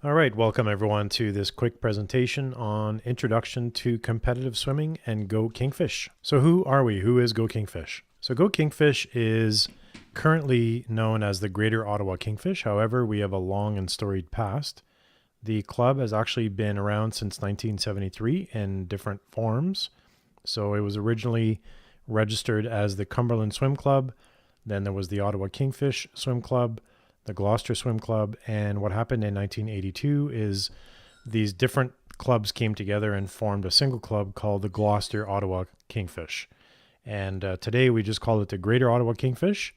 All right, welcome everyone to this quick presentation on Introduction to Competitive Swimming and GO Kingfish. So who are we? Who is GO Kingfish? So GO Kingfish is currently known as the Greater Ottawa Kingfish. However, we have a long and storied past. The club has actually been around since 1973 in different forms. So it was originally registered as the Cumberland Swim Club. Then there was the Ottawa Kingfish Swim Club, the Gloucester Swim Club, and what happened in 1982 is these different clubs came together and formed a single club called the Gloucester Ottawa Kingfish. And today we just call it the Greater Ottawa Kingfish.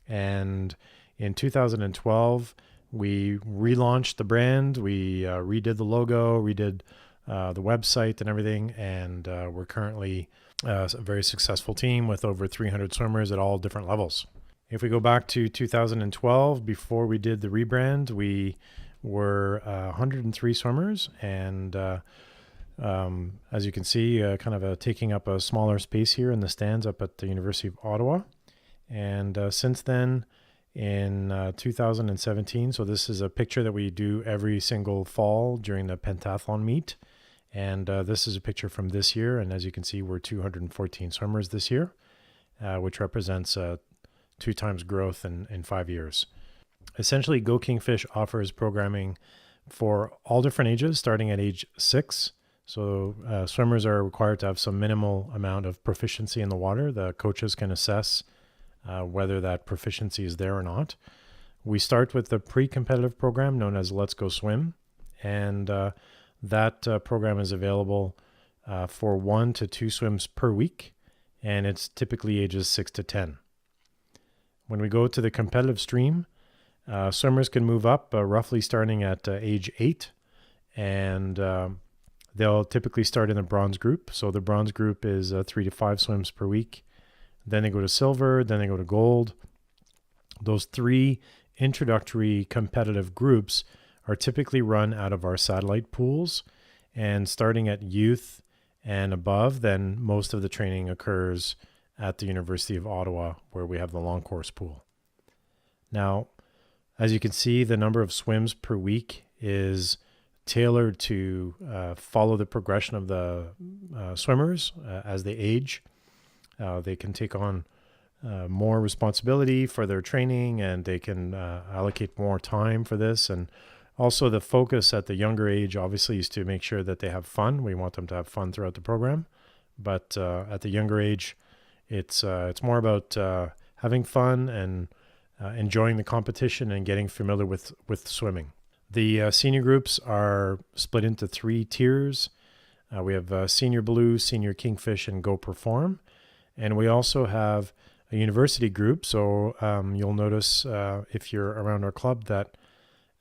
And in 2012, we relaunched the brand. We redid the logo, redid the website and everything. And we're currently a very successful team with over 300 swimmers at all different levels. If we go back to 2012, before we did the rebrand, we were 103 swimmers, and as you can see, taking up a smaller space here in the stands up at the University of Ottawa. And since then, in 2017, so this is a picture that we do every single fall during the pentathlon meet, and this is a picture from this year, and as you can see, we're 214 swimmers this year, which represents 2 times growth in 5 years. Essentially, GO Kingfish offers programming for all different ages, starting at age 6. So swimmers are required to have some minimal amount of proficiency in the water. The coaches can assess whether that proficiency is there or not. We start with the pre-competitive program known as Let's Go Swim, and that program is available for 1 to 2 swims per week, and it's typically ages 6 to 10. When we go to the competitive stream, swimmers can move up roughly starting at age 8, and they'll typically start in the bronze group. So the bronze group is 3 to 5 swims per week. Then they go to silver, then they go to gold. Those 3 introductory competitive groups are typically run out of our satellite pools, and starting at youth and above, then most of the training occurs at the University of Ottawa, where we have the long course pool. Now, as you can see, the number of swims per week is tailored to follow the progression of the swimmers as they age. They can take on more responsibility for their training, and they can allocate more time for this. And also the focus at the younger age, obviously, is to make sure that they have fun. We want them to have fun throughout the program. But at the younger age, it's more about having fun and enjoying the competition and getting familiar with swimming. The senior groups are split into 3 tiers. We have Senior Blue, Senior Kingfish, and Go Perform. And we also have a university group. So you'll notice if you're around our club that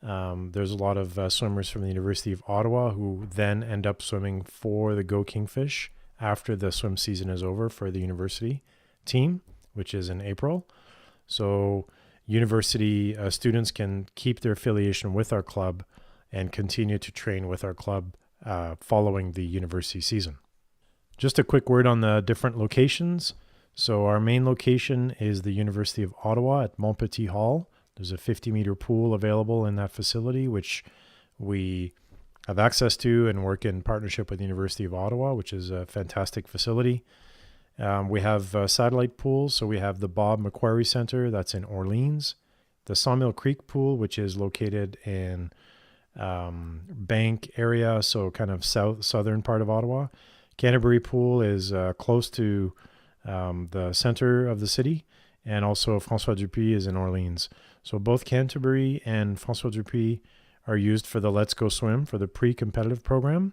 there's a lot of swimmers from the University of Ottawa who then end up swimming for the GO Kingfish after the swim season is over for the university team, which is in April. So university students can keep their affiliation with our club and continue to train with our club following the university season. Just a quick word on the different locations. So our main location is the University of Ottawa at Montpetit Hall. There's a 50-meter pool available in that facility, which we have access to and work in partnership with the University of Ottawa, which is a fantastic facility. We have satellite pools. So we have the Bob Macquarie Center, that's in Orleans. The Sawmill Creek Pool, which is located in Bank area, so kind of southern part of Ottawa. Canterbury Pool is close to the center of the city. And also François Dupuis is in Orleans. So both Canterbury and François Dupuis are used for the Let's Go Swim for the pre-competitive program,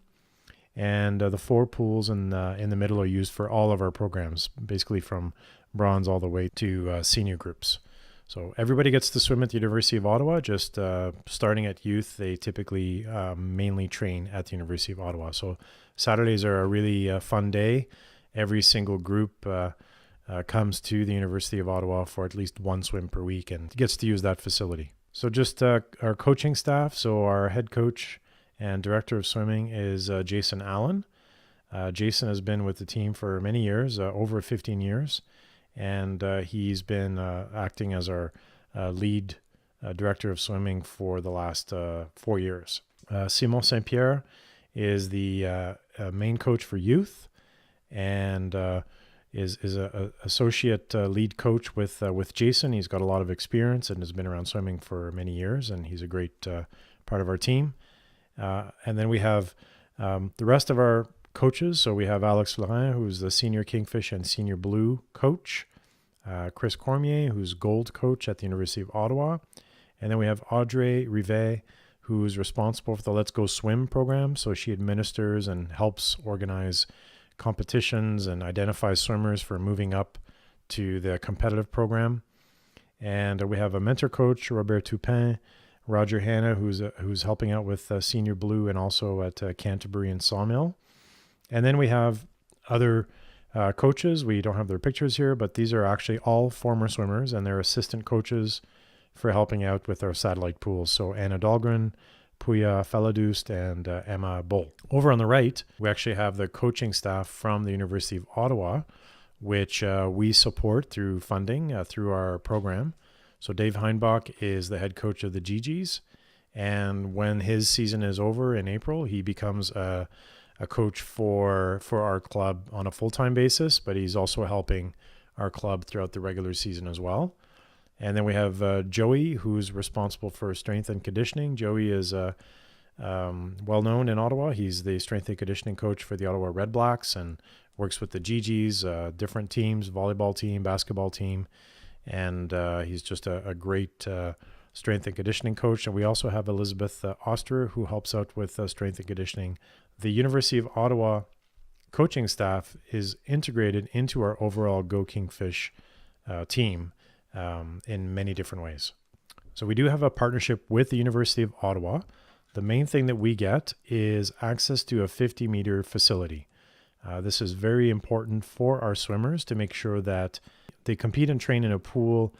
and the 4 pools in the middle are used for all of our programs, basically from bronze all the way to senior groups. So everybody gets to swim at the University of Ottawa. Just starting at youth, they typically mainly train at the University of Ottawa. So Saturdays are a really fun day. Every single group comes to the University of Ottawa for at least 1 swim per week and gets to use that facility. So just our coaching staff. So our head coach and director of swimming is Jason Allen. Jason has been with the team for many years, over 15 years, and he's been acting as our lead director of swimming for the last 4 years. Simon St. Pierre is the main coach for youth, and is a associate lead coach with Jason. He's got a lot of experience and has been around swimming for many years, and he's a great part of our team. And then we have the rest of our coaches. So we have Alex Laurent, who's the senior Kingfish and senior Blue coach. Chris Cormier, who's gold coach at the University of Ottawa. And then we have Audrey Rivet, who's responsible for the Let's Go Swim program. So she administers and helps organize competitions and identifies swimmers for moving up to the competitive program. And we have a mentor coach, Robert Toupin, Roger Hanna, who's helping out with Senior Blue and also at Canterbury and Sawmill. And then we have other coaches. We don't have their pictures here, but these are actually all former swimmers, and they're assistant coaches for helping out with our satellite pools. So Anna Dahlgren, Puya Felladust, and Emma Bull. Over on the right, we actually have the coaching staff from the University of Ottawa, which we support through funding through our program. So Dave Heinbach is the head coach of the GGs, and when his season is over in April, he becomes a coach for our club on a full-time basis, but he's also helping our club throughout the regular season as well. And then we have Joey, who's responsible for strength and conditioning. Joey is well-known in Ottawa. He's the strength and conditioning coach for the Ottawa Red Blacks and works with the GGs, different teams, volleyball team, basketball team. And he's just a great strength and conditioning coach. And we also have Elizabeth Oster, who helps out with strength and conditioning. The University of Ottawa coaching staff is integrated into our overall Go Kingfish team in many different ways. So we do have a partnership with the University of Ottawa. The main thing that we get is access to a 50-meter facility. This is very important for our swimmers to make sure that they compete and train in a pool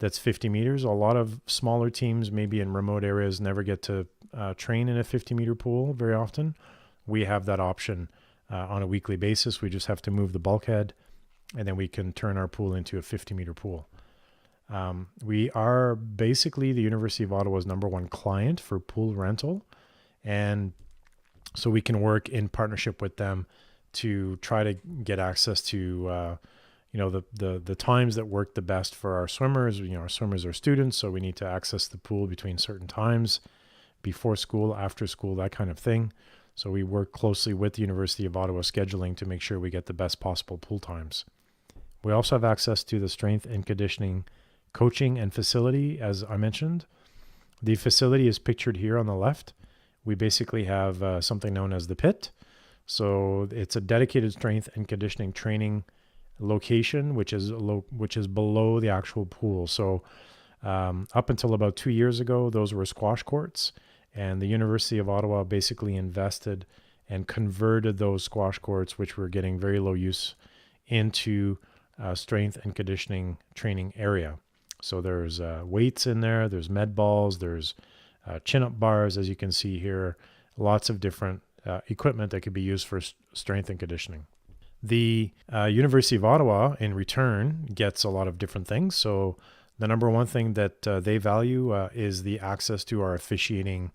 that's 50 meters. A lot of smaller teams, maybe in remote areas, never get to train in a 50-meter pool very often. We have that option on a weekly basis. We just have to move the bulkhead, and then we can turn our pool into a 50-meter pool. We are basically the University of Ottawa's #1 client for pool rental, and so we can work in partnership with them to try to get access to the times that work the best for our swimmers. Our swimmers are students, so we need to access the pool between certain times, before school, after school, that kind of thing. So we work closely with the University of Ottawa scheduling to make sure we get the best possible pool times. We also have access to the strength and conditioning coaching and facility, as I mentioned. The facility is pictured here on the left. We basically have something known as the pit. So it's a dedicated strength and conditioning training location, which is below the actual pool. So up until about 2 years ago, those were squash courts, and the University of Ottawa basically invested and converted those squash courts, which were getting very low use, into strength and conditioning training area. So there's weights in there, there's med balls, there's chin-up bars, as you can see here, lots of different equipment that could be used for strength and conditioning. The University of Ottawa, in return, gets a lot of different things. So the #1 thing that they value is the access to our officiating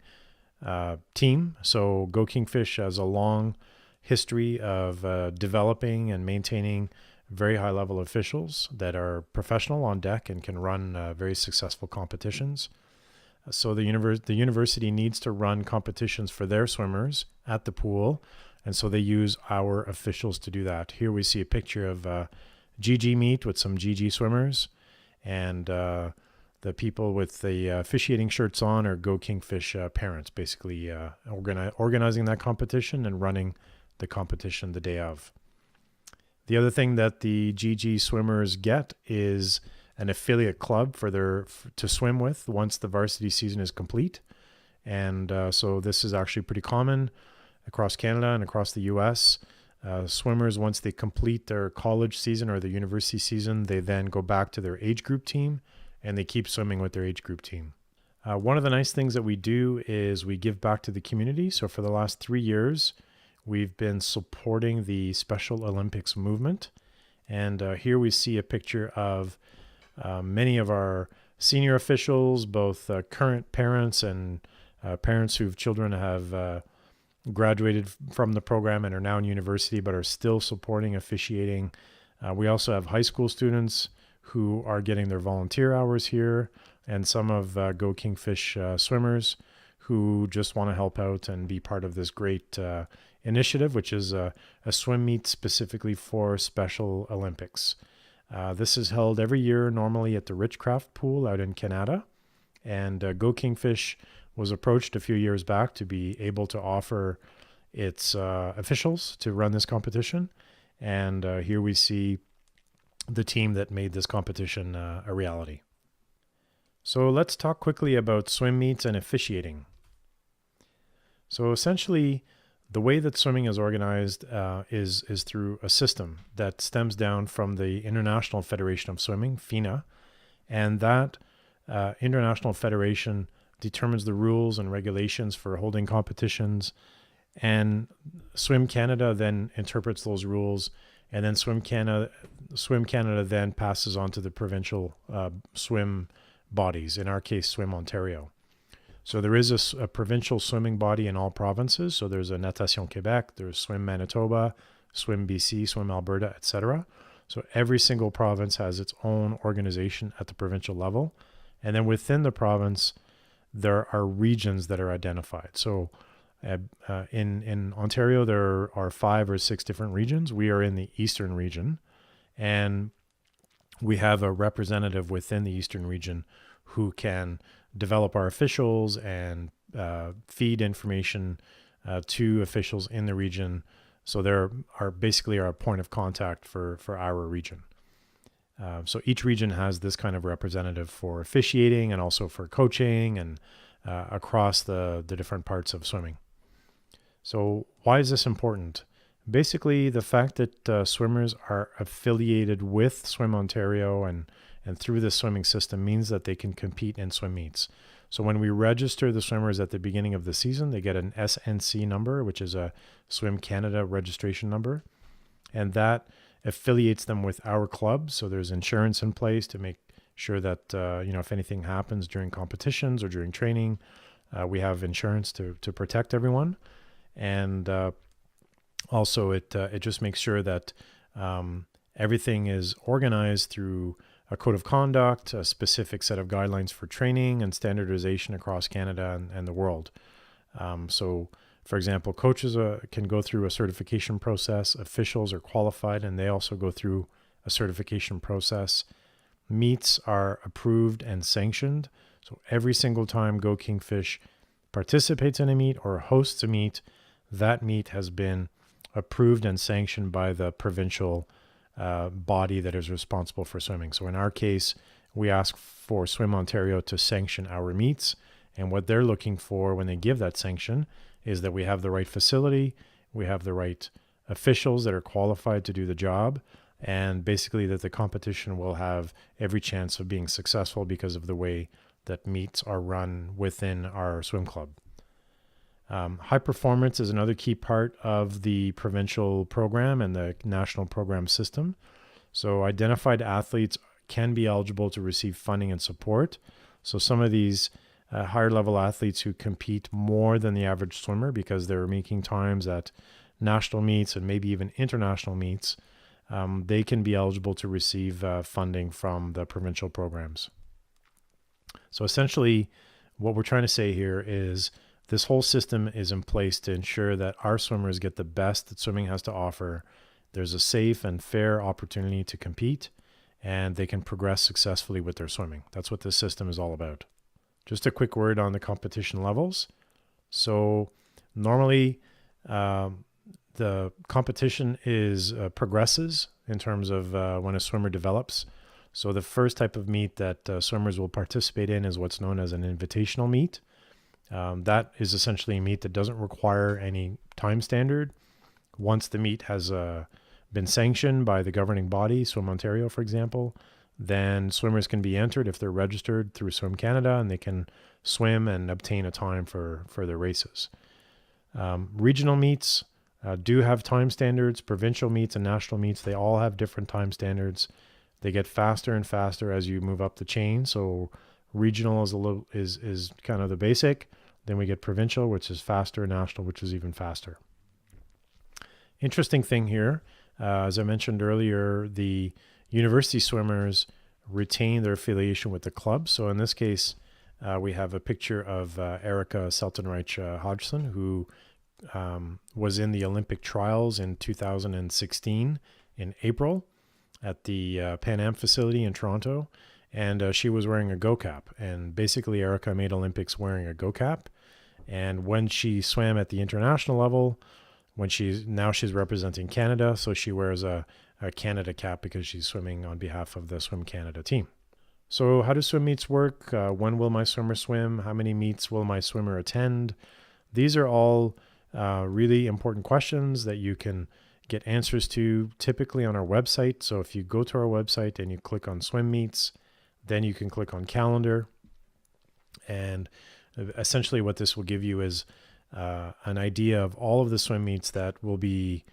team. So Go Kingfish has a long history of developing and maintaining very high-level officials that are professional on deck and can run very successful competitions. So the university needs to run competitions for their swimmers at the pool, and so they use our officials to do that. Here we see a picture of GG meet with some GG swimmers, and the people with the officiating shirts on are Go Kingfish parents, basically organizing that competition and running the competition the day of. The other thing that the GG swimmers get is an affiliate club to swim with once the varsity season is complete. And so this is actually pretty common across Canada and across the US. Swimmers, once they complete their college season or their university season, they then go back to their age group team and they keep swimming with their age group team. One of the nice things that we do is we give back to the community. So for the last 3 years, we've been supporting the Special Olympics movement. And here we see a picture of many of our senior officials, both current parents and parents whose children have graduated from the program and are now in university but are still supporting officiating. We also have high school students who are getting their volunteer hours here, and some of GO Kingfish swimmers who just want to help out and be part of this great initiative, which is a swim meet specifically for Special Olympics. This is held every year, normally at the Richcraft Pool out in Canada. And GO Kingfish was approached a few years back to be able to offer its officials to run this competition. And here we see the team that made this competition a reality. So let's talk quickly about swim meets and officiating. So essentially, the way that swimming is organized is through a system that stems down from the International Federation of Swimming, FINA, and that International Federation determines the rules and regulations for holding competitions, and Swim Canada then interprets those rules, and then Swim Canada then passes on to the provincial swim bodies, in our case, Swim Ontario. So there is a provincial swimming body in all provinces. So there's a Natation Québec, there's Swim Manitoba, Swim BC, Swim Alberta, etc. So every single province has its own organization at the provincial level. And then within the province, there are regions that are identified. So in Ontario, there are 5 or 6 different regions. We are in the Eastern region, and we have a representative within the Eastern region who can develop our officials and feed information to officials in the region. So they're basically our point of contact for our region. So each region has this kind of representative for officiating and also for coaching and across the different parts of swimming. So why is this important? Basically, the fact that swimmers are affiliated with Swim Ontario and through the swimming system means that they can compete in swim meets. So when we register the swimmers at the beginning of the season, they get an SNC number, which is a Swim Canada registration number, and that affiliates them with our club. So there's insurance in place to make sure that if anything happens during competitions or during training, we have insurance to protect everyone. And also it just makes sure that everything is organized through a code of conduct, a specific set of guidelines for training and standardization across Canada and the world. So, for example, coaches can go through a certification process. Officials are qualified, and they also go through a certification process. Meets are approved and sanctioned. So every single time GO Kingfish participates in a meet or hosts a meet, that meet has been approved and sanctioned by the provincial body that is responsible for swimming. So in our case, we ask for Swim Ontario to sanction our meets, and what they're looking for when they give that sanction is that we have the right facility, we have the right officials that are qualified to do the job, and basically that the competition will have every chance of being successful because of the way that meets are run within our swim club. High performance is another key part of the provincial program and the national program system. So identified athletes can be eligible to receive funding and support. So some of these higher level athletes who compete more than the average swimmer because they're making times at national meets and maybe even international meets, they can be eligible to receive funding from the provincial programs. So essentially, what we're trying to say here is this whole system is in place to ensure that our swimmers get the best that swimming has to offer. There's a safe and fair opportunity to compete, and they can progress successfully with their swimming. That's what this system is all about. Just a quick word on the competition levels. So normally the competition is progresses in terms of when a swimmer develops. So the first type of meet that swimmers will participate in is what's known as an invitational meet. That is essentially a meet that doesn't require any time standard. Once the meet has been sanctioned by the governing body, Swim Ontario, for example, then swimmers can be entered if they're registered through Swim Canada, and they can swim and obtain a time for their races. Regional meets do have time standards. Provincial meets and national meets, they all have different time standards. They get faster and faster as you move up the chain. So regional is kind of the basic. Then we get provincial, which is faster, national, which is even faster. Interesting thing here, as I mentioned earlier, the university swimmers retain their affiliation with the club. So in this case, we have a picture of Erica Seltenreich Hodgson, who was in the Olympic trials in 2016 in April at the Pan Am facility in Toronto. And she was wearing a GO cap. And basically, Erica made Olympics wearing a GO cap. And when she swam at the international level, she's representing Canada, so she wears a Canada cap because she's swimming on behalf of the Swim Canada team. So how do swim meets work? When will my swimmer swim? How many meets will my swimmer attend? These are all really important questions that you can get answers to typically on our website. So if you go to our website and you click on swim meets, then you can click on calendar. And essentially what this will give you is an idea of all of the swim meets that will be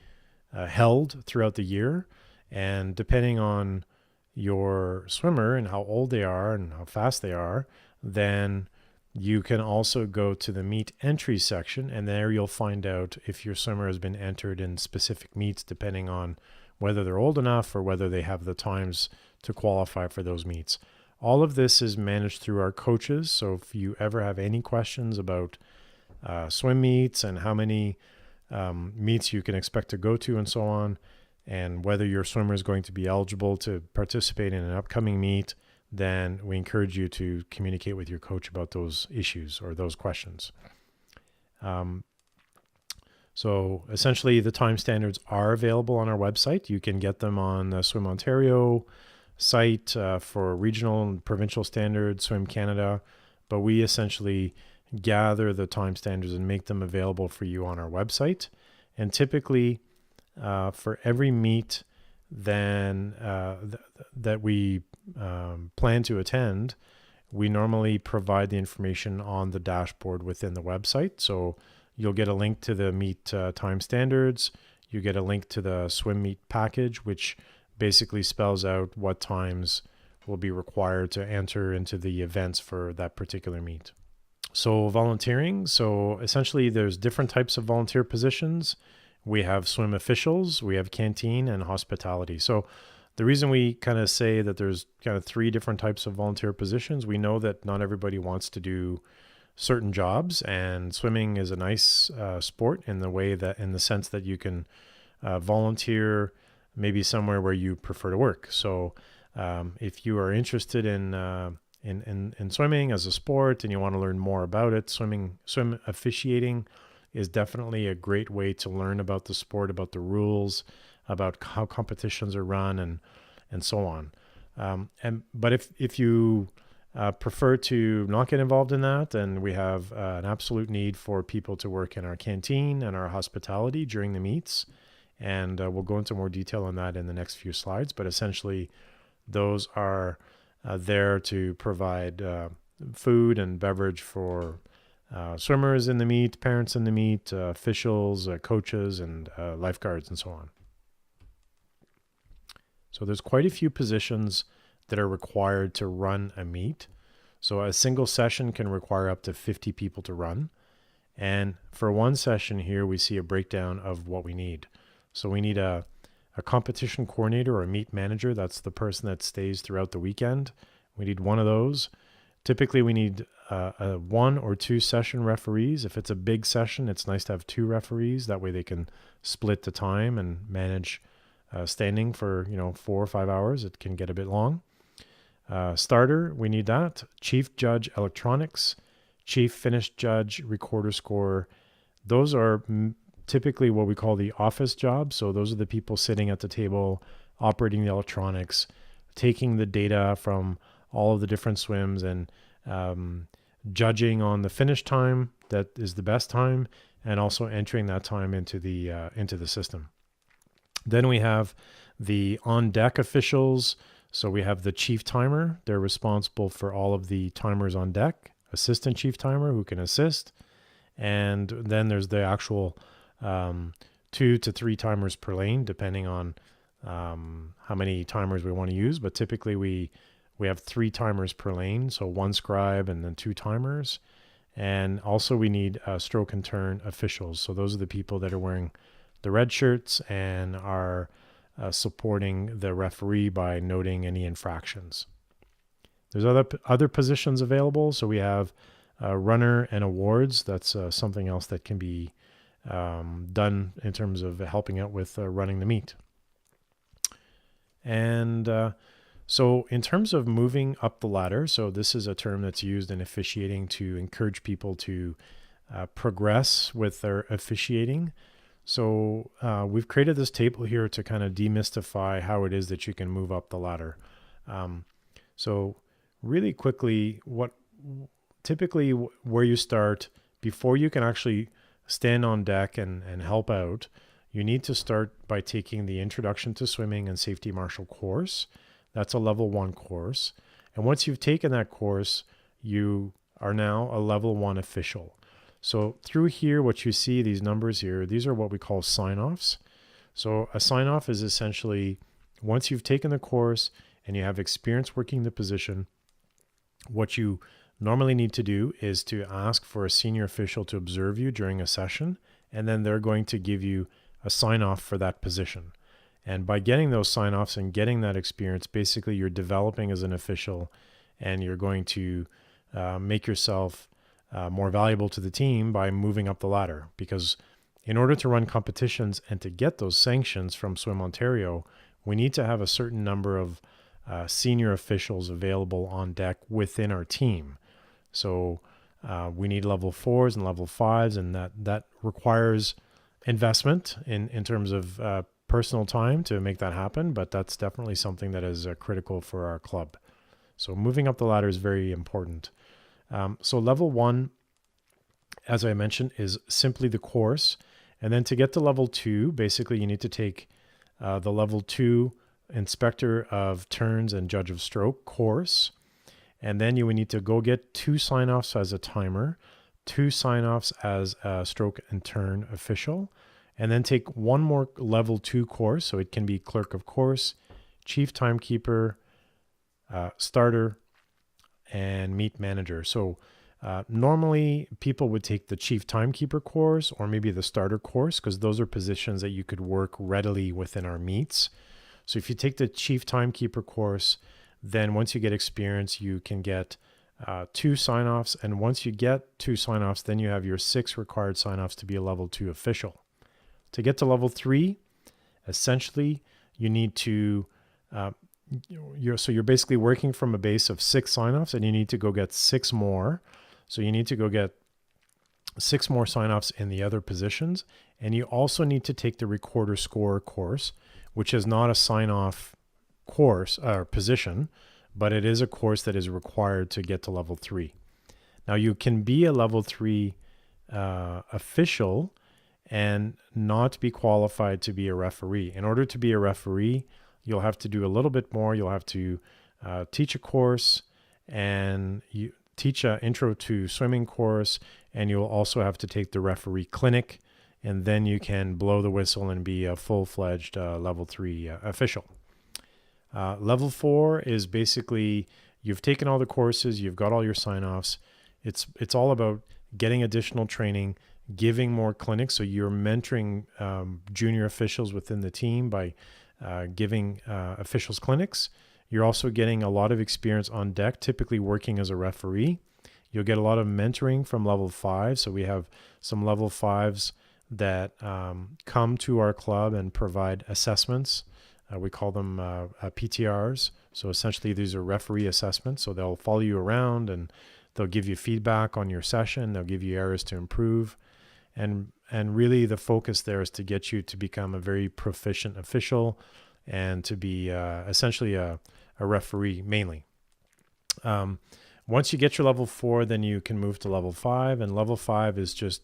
held throughout the year. And depending on your swimmer and how old they are and how fast they are, then you can also go to the meet entry section, and there you'll find out if your swimmer has been entered in specific meets, depending on whether they're old enough or whether they have the times to qualify for those meets. All of this is managed through our coaches. So if you ever have any questions about swim meets and how many meets you can expect to go to and so on, and whether your swimmer is going to be eligible to participate in an upcoming meet, then we encourage you to communicate with your coach about those issues or those questions. So essentially the time standards are available on our website. You can get them on the Swim Ontario site for regional and provincial standards, Swim Canada, but we essentially gather the time standards and make them available for you on our website. And typically for every meet then that we plan to attend, we normally provide the information on the dashboard within the website. So you'll get a link to the meet time standards. You get a link to the swim meet package, which basically spells out what times will be required to enter into the events for that particular meet. So volunteering. So essentially there's different types of volunteer positions. We have swim officials, we have canteen, and hospitality. So the reason we kind of say that there's kind of three different types of volunteer positions, we know that not everybody wants to do certain jobs, and swimming is a nice sport in the sense that you can volunteer maybe somewhere where you prefer to work. So if you are interested in swimming as a sport and you want to learn more about it, swim officiating is definitely a great way to learn about the sport, about the rules, about how competitions are run, and so on. But if you prefer to not get involved in that, then we have an absolute need for people to work in our canteen and our hospitality during the meets. And we'll go into more detail on that in the next few slides. But essentially, those are there to provide food and beverage for swimmers in the meet, parents in the meet, officials, coaches, and lifeguards, and so on. So there's quite a few positions that are required to run a meet. So a single session can require up to 50 people to run. And for one session here, we see a breakdown of what we need. So we need a competition coordinator or a meet manager. That's the person that stays throughout the weekend. We need one of those. Typically, we need a 1 or 2 session referees. If it's a big session, it's nice to have 2 referees. That way they can split the time and manage standing for 4 or 5 hours. It can get a bit long. Starter, we need that. Chief judge electronics, chief finish judge, recorder score. Those are typically what we call the office jobs. So those are the people sitting at the table, operating the electronics, taking the data from all of the different swims and judging on the finish time that is the best time, and also entering that time into the system. Then we have the on-deck officials. So we have the chief timer. They're responsible for all of the timers on deck, assistant chief timer who can assist. And then there's the actual 2 to 3 timers per lane, depending on how many timers we want to use. But typically we have 3 timers per lane. So 1 scribe and then 2 timers. And also we need stroke and turn officials. So those are the people that are wearing the red shirts and are supporting the referee by noting any infractions. There's other positions available. So we have runner and awards. That's something else that can be done in terms of helping out with running the meet. And so in terms of moving up the ladder, so this is a term that's used in officiating to encourage people to progress with their officiating. So we've created this table here to kind of demystify how it is that you can move up the ladder. So really quickly, typically where you start before you can actually stand on deck and help out, you need to start by taking the Introduction to Swimming and Safety Marshal course. That's a level 1 course. And once you've taken that course, you are now a level 1 official. So through here, what you see, these numbers here, these are what we call sign-offs. So a sign-off is essentially once you've taken the course and you have experience working the position, what you normally need to do is to ask for a senior official to observe you during a session, and then they're going to give you a sign-off for that position. And by getting those sign-offs and getting that experience, basically you're developing as an official, and you're going to make yourself more valuable to the team by moving up the ladder. Because in order to run competitions and to get those sanctions from Swim Ontario, we need to have a certain number of senior officials available on deck within our team. So we need level 4s and level 5s, and that requires investment in terms of personal time to make that happen, but that's definitely something that is critical for our club. So moving up the ladder is very important. So level 1, as I mentioned, is simply the course. And then to get to level 2, basically you need to take the level 2 Inspector of Turns and Judge of Stroke course. And then you would need to go get 2 sign-offs as a timer, 2 sign-offs as a stroke and turn official, and then take one more level 2 course. So it can be Clerk of Course, Chief Timekeeper, Starter, and Meet Manager. So normally people would take the Chief Timekeeper course or maybe the Starter course, because those are positions that you could work readily within our meets. So if you take the Chief Timekeeper course, then once you get experience, you can get 2 sign-offs. And once you get 2 sign-offs, then you have your 6 required sign-offs to be a level 2 official. To get to level 3, essentially, you need to, you're basically working from a base of 6 sign-offs, and you need to go get 6 more. So you need to go get 6 more sign-offs in the other positions. And you also need to take the Recorder Scorer course, which is not a sign-off course or position, but it is a course that is required to get to level 3. Now you can be a level 3 official and not be qualified to be a referee. In order to be a referee, you'll have to do a little bit more. You'll have to teach a course, and you teach an Intro to Swimming course, and you'll also have to take the referee clinic, and then you can blow the whistle and be a full-fledged level 3 official. Level 4 is basically you've taken all the courses, you've got all your sign-offs. It's all about getting additional training, giving more clinics. So you're mentoring junior officials within the team by giving officials clinics. You're also getting a lot of experience on deck, typically working as a referee. You'll get a lot of mentoring from level 5. So we have some level 5s that come to our club and provide assessments. We call them PTRs. So essentially these are referee assessments. So they'll follow you around and they'll give you feedback on your session. They'll give you areas to improve. And really the focus there is to get you to become a very proficient official and to be essentially a referee mainly. Once you get your level 4, then you can move to level 5. And level 5 is just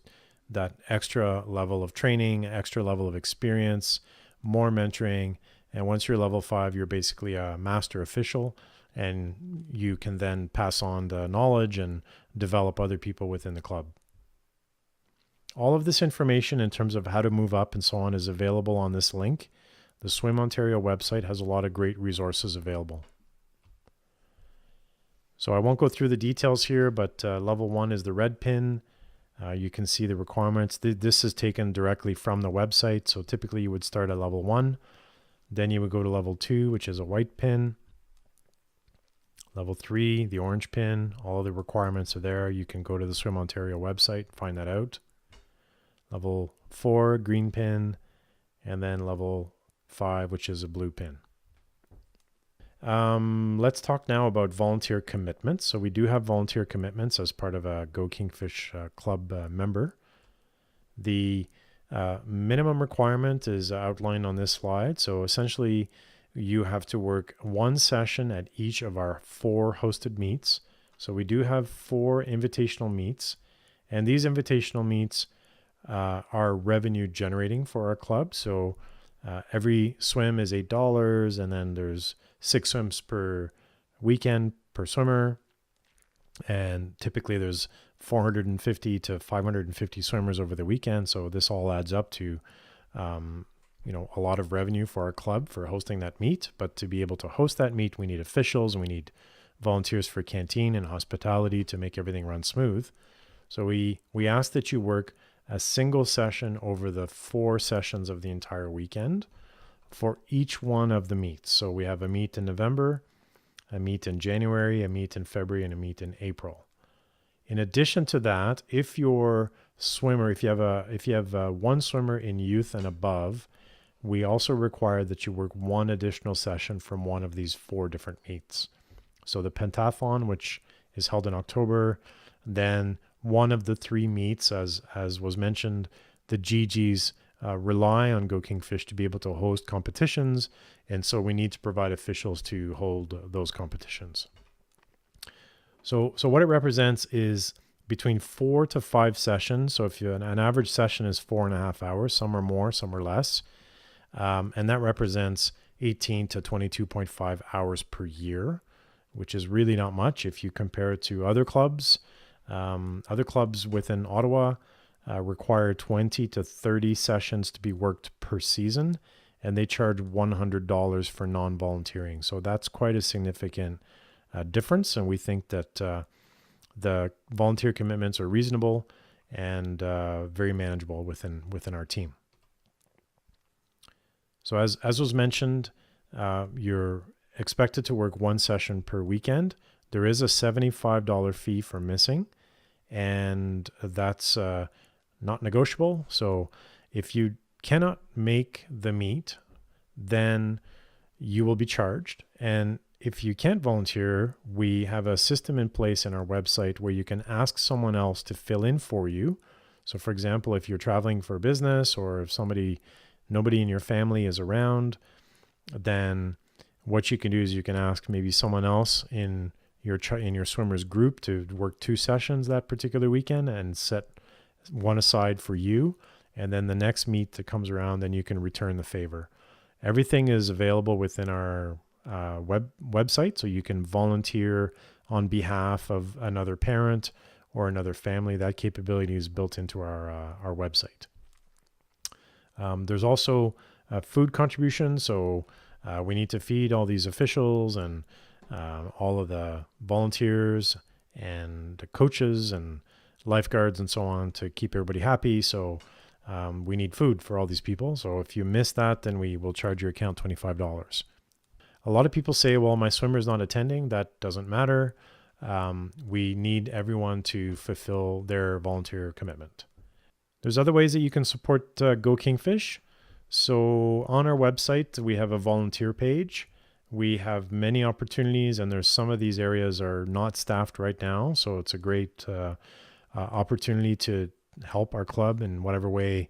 that extra level of training, extra level of experience, more mentoring. And once you're level 5, you're basically a master official, and you can then pass on the knowledge and develop other people within the club. All of this information in terms of how to move up and so on is available on this link. The Swim Ontario website has a lot of great resources available. So I won't go through the details here, but level 1 is the red pin. You can see the requirements. This is taken directly from the website. So typically you would start at level 1. Then you would go to level 2, which is a white pin. Level 3, the orange pin. All of the requirements are there. You can go to the Swim Ontario website, find that out. Level 4, green pin. And then level 5, which is a blue pin. Let's talk now about volunteer commitments. So we do have volunteer commitments as part of a GO Kingfish Club member. The minimum requirement is outlined on this slide. So essentially, you have to work 1 session at each of our 4 hosted meets. So we do have 4 invitational meets, and these invitational meets are revenue generating for our club. So every swim is $8, and then there's 6 swims per weekend per swimmer, and typically there's 450 to 550 swimmers over the weekend. So this all adds up to a lot of revenue for our club for hosting that meet. But to be able to host that meet, we need officials and we need volunteers for canteen and hospitality to make everything run smooth. So we ask that you work a single session over the 4 sessions of the entire weekend for each one of the meets. So we have a meet in November, a meet in January, a meet in February, and a meet in April. In addition to that, if your swimmer, if you have one swimmer in youth and above, we also require that you work 1 additional session from one of these 4 different meets. So the pentathlon, which is held in October, then one of the 3 meets, as was mentioned, the GGs rely on GO Kingfish to be able to host competitions, and so we need to provide officials to hold those competitions. So what it represents is between 4 to 5 sessions. So if an average session is 4.5 hours, some are more, some are less, and that represents 18 to 22.5 hours per year, which is really not much if you compare it to other clubs. Other clubs within Ottawa require 20 to 30 sessions to be worked per season, and they charge $100 for non-volunteering. So that's quite a significant difference, and we think that the volunteer commitments are reasonable and very manageable within our team. So as was mentioned, you're expected to work 1 session per weekend. There is a $75 fee for missing, and that's not negotiable. So if you cannot make the meet, then you will be charged. And if you can't volunteer, we have a system in place in our website where you can ask someone else to fill in for you. So for example, if you're traveling for business, or if nobody in your family is around, then what you can do is you can ask maybe someone else in your swimmers group to work 2 sessions that particular weekend and set one aside for you. And then the next meet that comes around, then you can return the favor. Everything is available within our website, so you can volunteer on behalf of another parent or another family. That capability is built into our website. There's also food contribution, so we need to feed all these officials and all of the volunteers and the coaches and lifeguards and so on to keep everybody happy. So we need food for all these people. So if you miss that, then we will charge your account $25. A lot of people say, well, my swimmer's not attending. That doesn't matter. We need everyone to fulfill their volunteer commitment. There's other ways that you can support GO Kingfish. So on our website, we have a volunteer page. We have many opportunities, and there's some of these areas are not staffed right now. So it's a great opportunity to help our club in whatever way.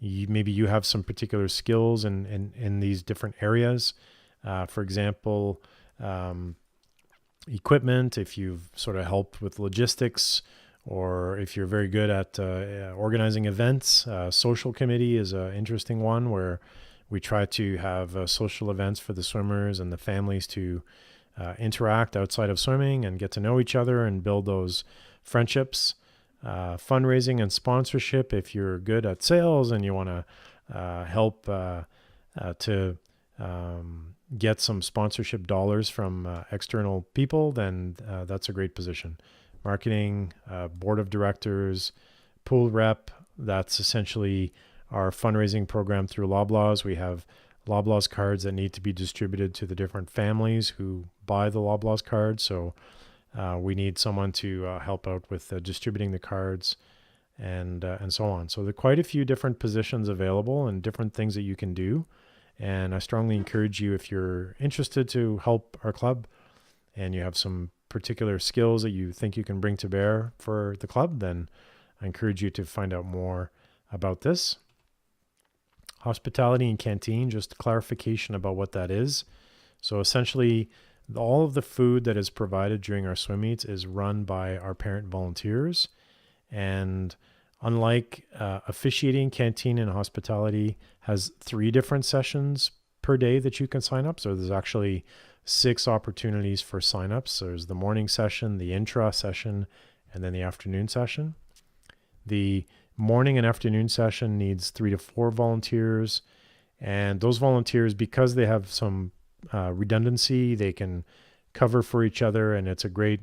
Maybe you have some particular skills in these different areas. For example, equipment, if you've sort of helped with logistics, or if you're very good at organizing events. Social committee is an interesting one where we try to have social events for the swimmers and the families to interact outside of swimming and get to know each other and build those friendships. Fundraising and sponsorship, if you're good at sales and you want to help to get some sponsorship dollars from external people, then that's a great position. Marketing, board of directors, pool rep, that's essentially our fundraising program through Loblaws. We have Loblaws cards that need to be distributed to the different families who buy the Loblaws cards. So we need someone to help out with distributing the cards and so on. So there are quite a few different positions available and different things that you can do. And I strongly encourage you, if you're interested to help our club and you have some particular skills that you think you can bring to bear for the club, then I encourage you to find out more about this. Hospitality and canteen, just clarification about what that is. So essentially, all of the food that is provided during our swim meets is run by our parent volunteers. And unlike officiating, canteen, and hospitality has 3 different sessions per day that you can sign up. So there's actually 6 opportunities for signups. So there's the morning session, the intra session, and then the afternoon session. The morning and afternoon session needs 3 to 4 volunteers. And those volunteers, because they have some redundancy, they can cover for each other, and it's a great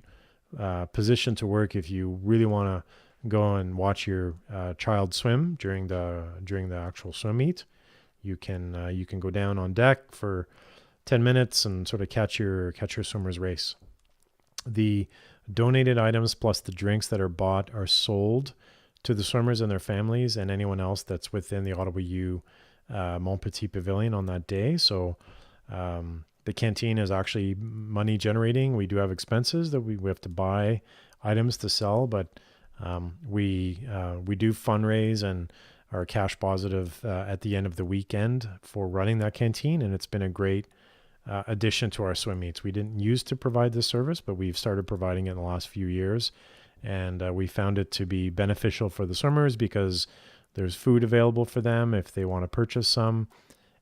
position to work if you really want to go and watch your child swim during the actual swim meet. You can go down on deck for 10 minutes and sort of catch your swimmer's race. The donated items plus the drinks that are bought are sold to the swimmers and their families and anyone else that's within the Ottawa U Montpetit Pavilion on that day. So the canteen is actually money generating. We do have expenses that we have to buy items to sell, but we do fundraise and are cash positive at the end of the weekend for running that canteen, and it's been a great addition to our swim meets. We didn't used to provide this service, but we've started providing it in the last few years, and we found it to be beneficial for the swimmers because there's food available for them if they want to purchase some,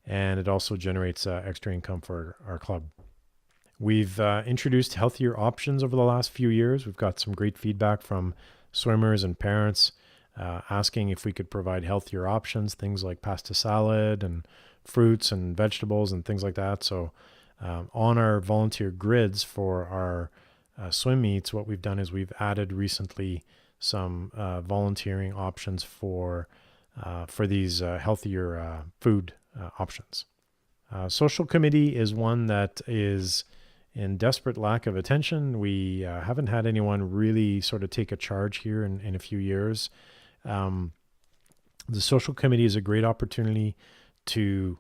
and it also generates extra income for our club. We've introduced healthier options over the last few years. We've got some great feedback from swimmers and parents asking if we could provide healthier options, things like pasta salad and fruits and vegetables and things like that. So on our volunteer grids for our swim meets, what we've done is we've added recently some volunteering options for these healthier food options. Social committee is one that is in desperate lack of attention. We haven't had anyone really sort of take a charge here in a few years. The social committee is a great opportunity to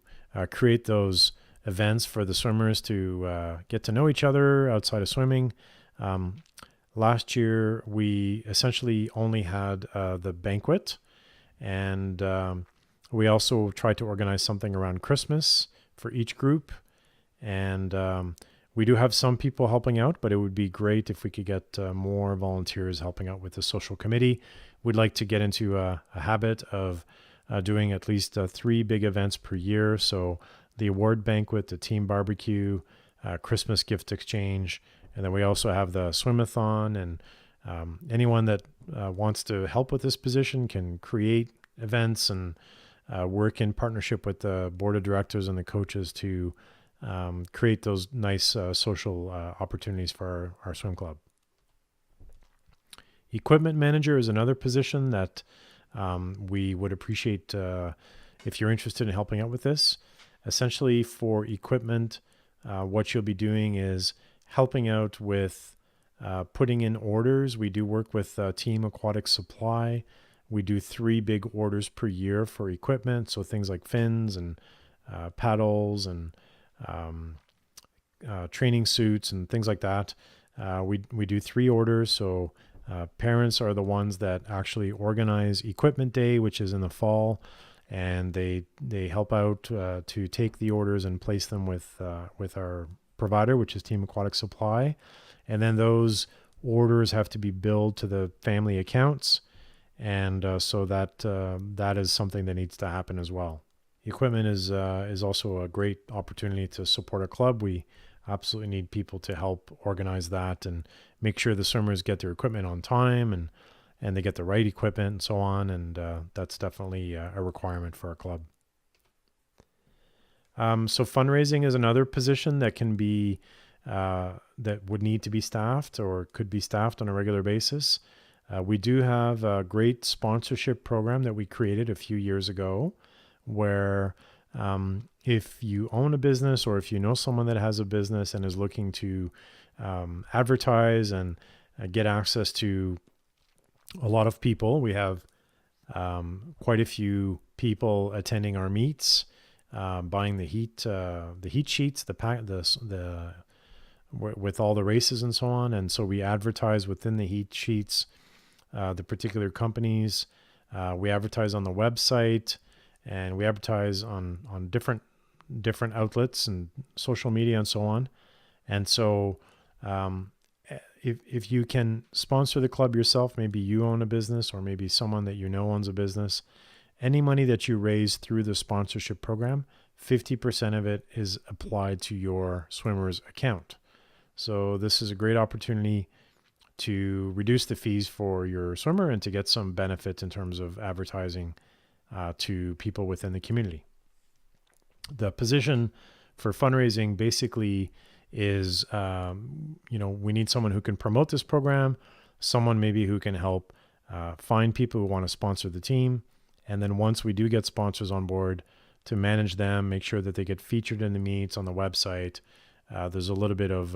create those events for the swimmers to get to know each other outside of swimming. Last year, we essentially only had the banquet, and we also tried to organize something around Christmas for each group. And we do have some people helping out, but it would be great if we could get more volunteers helping out with the social committee. We'd like to get into a habit of doing at least 3 big events per year. So the award banquet, the team barbecue, Christmas gift exchange, and then we also have the swimathon. And anyone that wants to help with this position can create events and work in partnership with the board of directors and the coaches to create those nice social opportunities for our swim club. Equipment manager is another position that we would appreciate if you're interested in helping out with this. Essentially, for equipment, what you'll be doing is helping out with putting in orders. We do work with Team Aquatic Supply. We do 3 big orders per year for equipment, so things like fins and paddles and training suits and things like that. We do 3 orders, so parents are the ones that actually organize Equipment Day, which is in the fall, and they help out to take the orders and place them with our provider, which is Team Aquatic Supply. And then those orders have to be billed to the family accounts, and so that is something that needs to happen as well. Equipment is also a great opportunity to support our club. We absolutely need people to help organize that and make sure the swimmers get their equipment on time and they get the right equipment and so on. And that's definitely a requirement for our club. So fundraising is another position that can be that would need to be staffed or could be staffed on a regular basis. We do have a great sponsorship program that we created a few years ago, where if you own a business or if you know someone that has a business and is looking to advertise and get access to a lot of people, we have quite a few people attending our meets, buying the heat sheets, with all the races and so on. And so we advertise within the heat sheets the particular companies. We advertise on the website, and we advertise on different outlets and social media and so on. And so if you can sponsor the club yourself, maybe you own a business or maybe someone that you know owns a business, any money that you raise through the sponsorship program, 50% of it is applied to your swimmer's account. So this is a great opportunity to reduce the fees for your swimmer and to get some benefit in terms of advertising to people within the community. The position for fundraising basically is, we need someone who can promote this program, someone maybe who can help find people who want to sponsor the team. And then once we do get sponsors on board, to manage them, make sure that they get featured in the meets on the website. There's a little bit of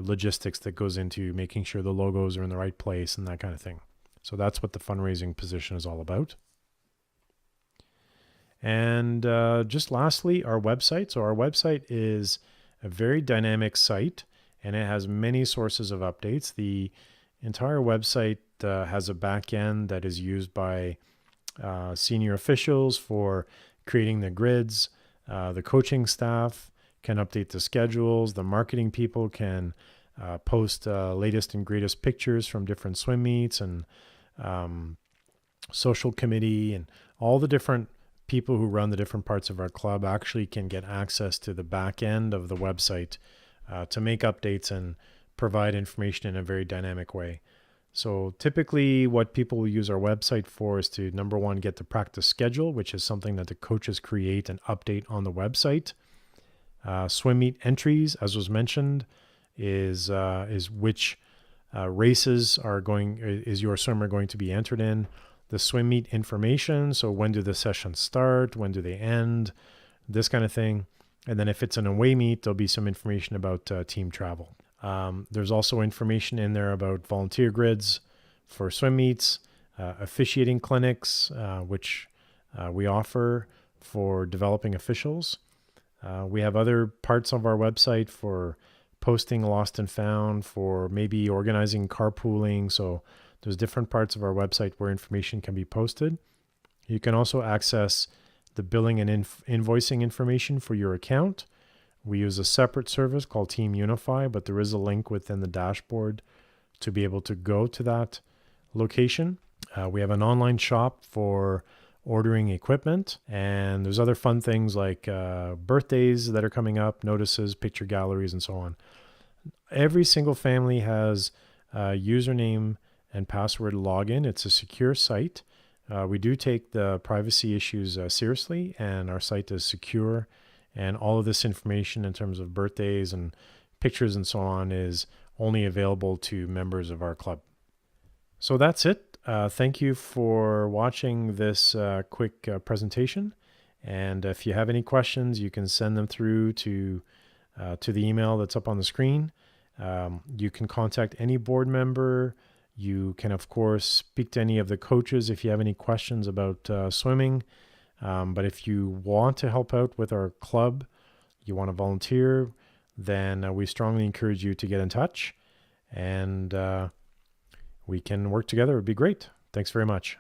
logistics that goes into making sure the logos are in the right place and that kind of thing. So that's what the fundraising position is all about. And just lastly, our website. So our website is a very dynamic site, and it has many sources of updates. The entire website has a back end that is used by senior officials for creating the grids. The coaching staff can update the schedules. The marketing people can post latest and greatest pictures from different swim meets, and social committee and all the different people who run the different parts of our club actually can get access to the back end of the website to make updates and provide information in a very dynamic way. So typically what people will use our website for is to, number one, get the practice schedule, which is something that the coaches create and update on the website. Swim meet entries, as was mentioned, is which races is your swimmer going to be entered in. The swim meet information, so when do the sessions start, when do they end, this kind of thing. And then if it's an away meet, there'll be some information about team travel. There's also information in there about volunteer grids for swim meets, officiating clinics, which we offer for developing officials. We have other parts of our website for posting lost and found, for maybe organizing carpooling. So there's different parts of our website where information can be posted. You can also access the billing and invoicing information for your account. We use a separate service called Team Unify, but there is a link within the dashboard to be able to go to that location. We have an online shop for ordering equipment, and there's other fun things like birthdays that are coming up, notices, picture galleries, and so on. Every single family has a username and password login. It's a secure site. We do take the privacy issues seriously, and our site is secure. And all of this information in terms of birthdays and pictures and so on is only available to members of our club. So that's it. Thank you for watching this quick presentation. And if you have any questions, you can send them through to the email that's up on the screen. You can contact any board member. You can, of course, speak to any of the coaches if you have any questions about swimming. But if you want to help out with our club, you want to volunteer, then we strongly encourage you to get in touch, and we can work together. It would be great. Thanks very much.